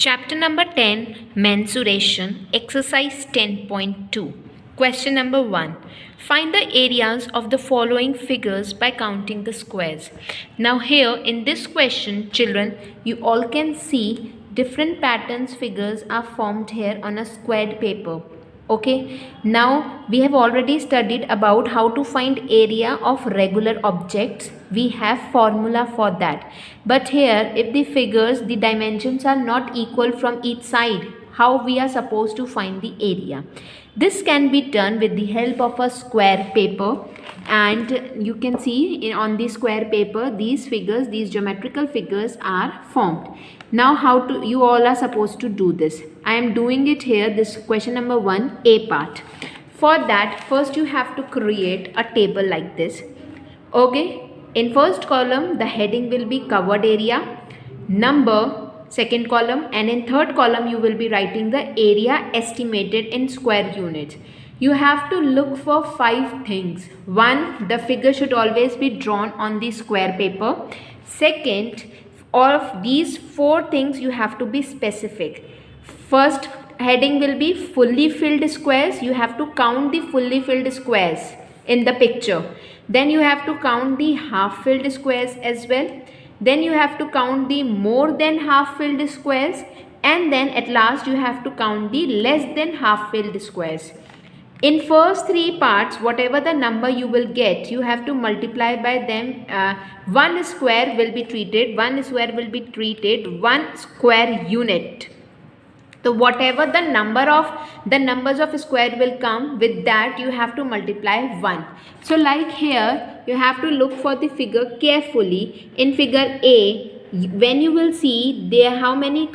Chapter number 10, Mensuration, Exercise 10.2. Question number 1. Find the areas of the following figures by counting the squares. Now here in this question, children, you all can see different patterns figures are formed here on a squared paper. Okay, now we have already studied about how to find area of regular objects. We have formula for that. But here if the figures, the dimensions are not equal from each side, how we are supposed to find the area? This can be done with the help of a square paper, and you can see on the square paper these figures, these geometrical figures are formed. Now you all are supposed to do this. I am doing it here, this question number 1, A part. For that, first you have to create a table like this. Okay, in first column the heading will be covered area, number, second column, and in third column you will be writing the area estimated in square units. You have to look for 5 things. 1, the figure should always be drawn on the square paper. Second, of these 4 things you have to be specific. First heading will be fully filled squares. You have to count the fully filled squares in the picture. Then you have to count the half filled squares as well. Then you have to count the more than half filled squares, and then at last you have to count the less than half filled squares. In first 3 parts, whatever the number you will get, you have to multiply by them. 1 square will be treated, 1 square will be treated 1 square unit. So whatever the numbers of square will come, with that you have to multiply 1. So like here, you have to look for the figure carefully. In figure A, when you will see there how many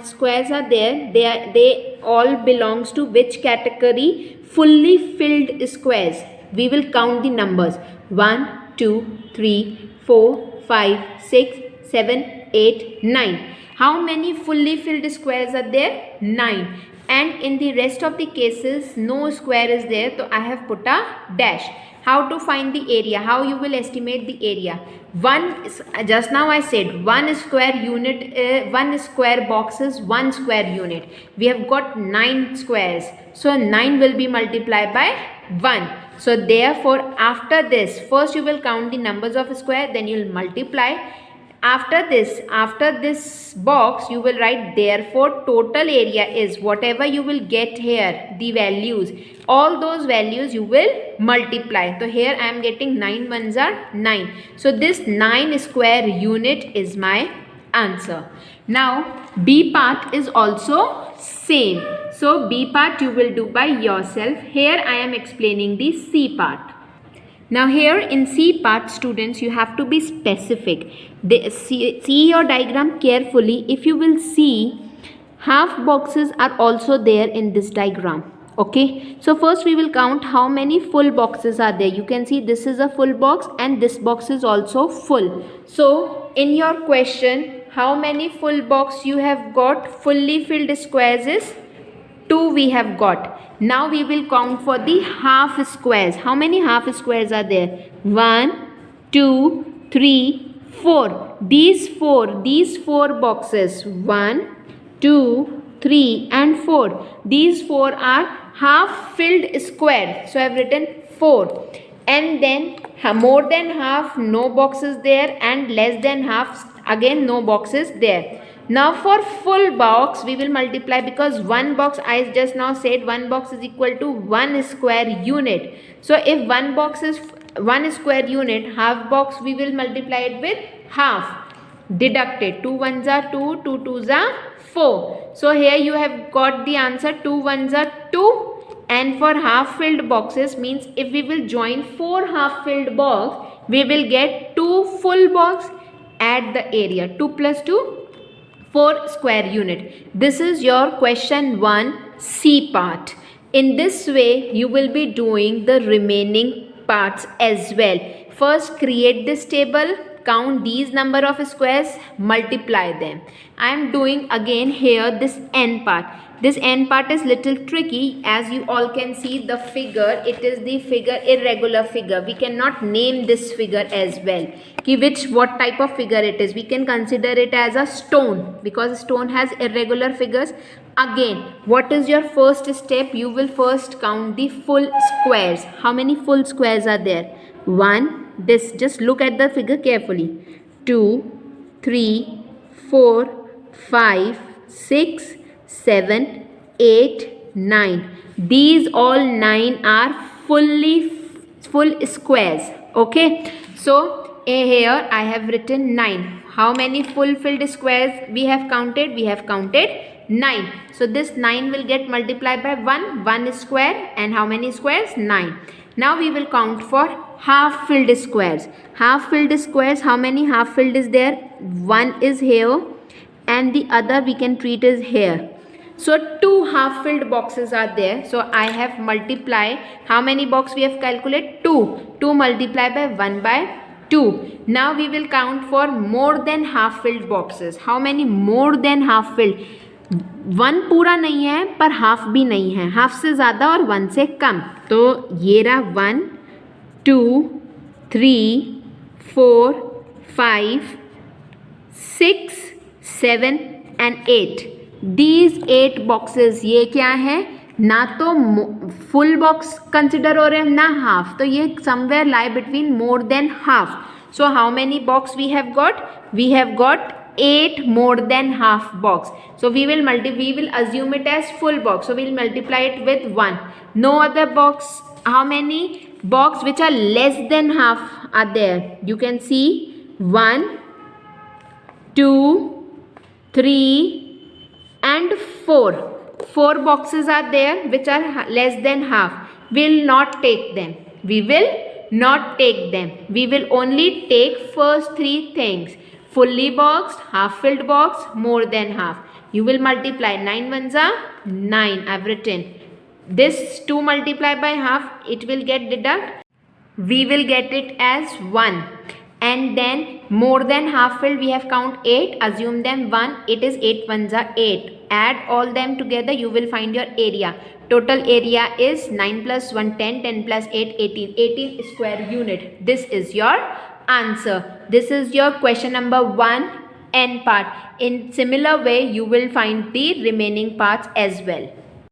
squares are there, they all belongs to which category? Fully filled squares. We will count the numbers 1, 2, 3, 4, 5, 6, 7, 8, 9. How many fully filled squares are there? 9. And in the rest of the cases no square is there, so I have put a dash. How to find the area? How you will estimate the area? Just now I said 1 square unit, 1 square box is 1 square unit. We have got 9 squares, so 9 will be multiplied by 1. So therefore after this, first you will count the numbers of square, then you will multiply. After this box you will write, therefore total area is, whatever you will get here, the values, all those values you will multiply. So here I am getting 9 ones are 9. So this 9 square unit is my answer. Now B part is also same. So B part you will do by yourself. Here I am explaining the C part. Now here in C part, students, you have to be specific. See your diagram carefully. If you will see, half boxes are also there in this diagram. Okay, so first we will count how many full boxes are there. You can see this is a full box and this box is also full. So in your question, how many full box you have got? Fully filled squares is 2 we have got. Now we will count for the half squares. How many half squares are there? 1, 2, 3, 4. These four boxes, 1, 2, 3 and 4. These 4 are half filled square. So I have written 4. And then more than half, no boxes there, and less than half, again no boxes there. Now for full box we will multiply, because one box, I just now said, one box is equal to 1 square unit. So if one box is 1 square unit, half box we will multiply it with half. Deducted. 2 ones are 2, 2 twos are 4. So here you have got the answer, 2 ones are 2. And for half filled boxes, means if we will join 4 half filled box, we will get 2 full box. Add the area, 2 plus 2, 4 square unit. This is your question 1 C part. In this way you will be doing the remaining parts as well. First create this table, count these number of squares, multiply them. I am doing again here this n part. This n part is little tricky. As you all can see the figure, it is the figure irregular figure. We cannot name this figure as well. What type of figure it is? We can consider it as a stone because stone has irregular figures. Again, what is your first step? You will first count the full squares. How many full squares are there? 1. This, just look at the figure carefully. 2, 3, 4, 5, 6, 7, 8, 9. These all 9 are full squares. Okay. So here I have written 9. How many filled squares we have counted? We have counted 9. So this 9 will get multiplied by 1 square, and how many squares? 9. Now we will count for half filled squares. Half filled squares, how many half filled is there? 1 is here and the other we can treat is here. So 2 half filled boxes are there. So I have multiplied. How many box we have calculated? 2. 2 multiplied by 1 by 2. Now we will count for more than half filled boxes. How many more than half filled? 1 पूरा नहीं है पर half भी नहीं है, half से ज़्यादा और 1 से कम. तो ये रहा 1, 2, 3, 4, 5, 6, 7 and 8. These 8 boxes, ये क्या है? ना तो फुल बॉक्स कंसिडर हो रहे हैं ना हाफ, तो ये somewhere lie between more than half. So how many box we have got? We have got 8 more than half box. So we will assume it as full box. So we will multiply it with 1. No other box. How many box which are less than half are there? You can see 1, 2, 3 and 4. 4 boxes are there which are less than half. We will not take them. We will not take them. We will only take first 3 things. Fully boxed, half filled box, more than half. You will multiply 9 ones are 9. I've written. This 2 multiplied by half, it will get deduct. We will get it as 1. And then more than half filled, we have count 8. Assume them 1. It is 8 ones are 8. Add all them together, you will find your area. Total area is 9 plus 1, 10, 10 plus 8, 18. 18 square unit. This is your answer. This is your question number 1 n part. In similar way, you will find the remaining parts as well.